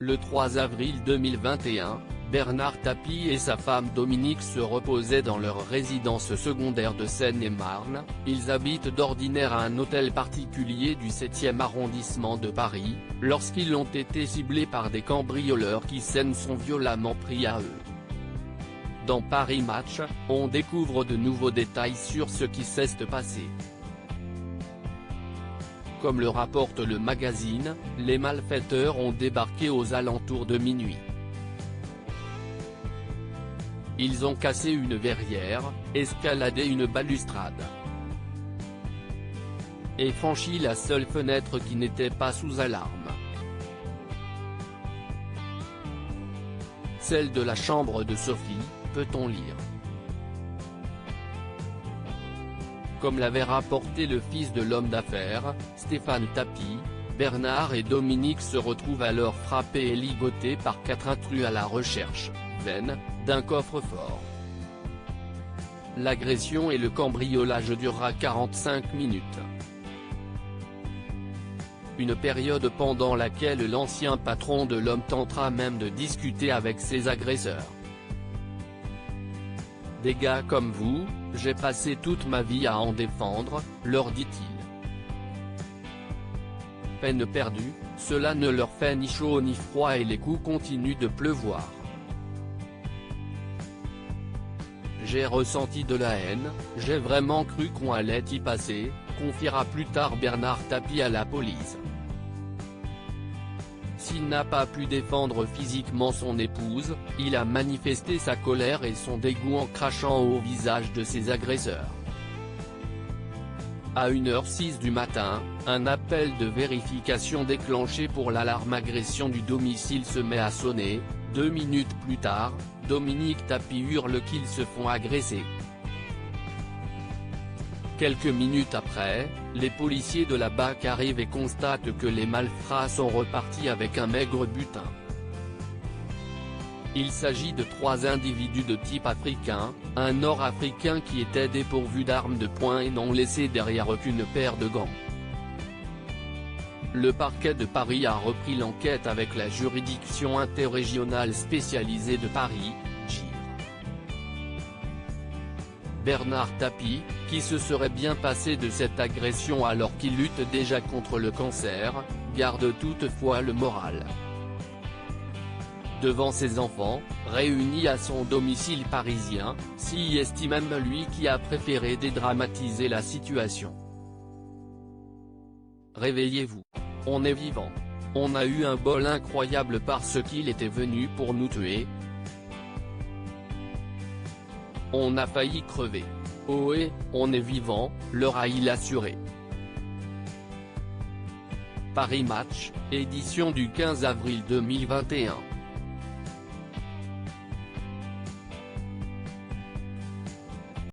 Le 3 avril 2021, Bernard Tapie et sa femme Dominique se reposaient dans leur résidence secondaire de Seine-et-Marne. Ils habitent d'ordinaire à un hôtel particulier du 7e arrondissement de Paris, lorsqu'ils ont été ciblés par des cambrioleurs qui s'en sont violemment pris à eux. Dans Paris Match, on découvre de nouveaux détails sur ce qui s'est passé. Comme le rapporte le magazine, les malfaiteurs ont débarqué aux alentours de minuit. Ils ont cassé une verrière, escaladé une balustrade et franchi la seule fenêtre qui n'était pas sous alarme. Celle de la chambre de Sophie, peut-on lire. Comme l'avait rapporté le fils de l'homme d'affaires, Stéphane Tapie, Bernard et Dominique se retrouvent alors frappés et ligotés par 4 intrus à la recherche, vaine, d'un coffre-fort. L'agression et le cambriolage durera 45 minutes. Une période pendant laquelle l'ancien patron de l'homme tentera même de discuter avec ses agresseurs. Des gars comme vous, j'ai passé toute ma vie à en défendre, leur dit-il. Peine perdue, cela ne leur fait ni chaud ni froid et les coups continuent de pleuvoir. J'ai ressenti de la haine, j'ai vraiment cru qu'on allait y passer, confiera plus tard Bernard Tapie à la police. S'il n'a pas pu défendre physiquement son épouse, il a manifesté sa colère et son dégoût en crachant au visage de ses agresseurs. À 1h06 du matin, un appel de vérification déclenché pour l'alarme agression du domicile se met à sonner. 2 minutes plus tard, Dominique Tapie hurle qu'ils se font agresser. Quelques minutes après, les policiers de la BAC arrivent et constatent que les malfrats sont repartis avec un maigre butin. Il s'agit de 3 individus de type africain, un nord-africain qui était dépourvu d'armes de poing et n'ont laissé derrière qu'une paire de gants. Le parquet de Paris a repris l'enquête avec la juridiction interrégionale spécialisée de Paris, JIR. Bernard Tapie, qui se serait bien passé de cette agression alors qu'il lutte déjà contre le cancer, garde toutefois le moral. Devant ses enfants, réunis à son domicile parisien, s'y estime même lui qui a préféré dédramatiser la situation. Réveillez-vous. On est vivant. On a eu un bol incroyable parce qu'il était venu pour nous tuer. On a failli crever. Ohé, on est vivant, leur a-t-il assuré. Paris Match, édition du 15 avril 2021.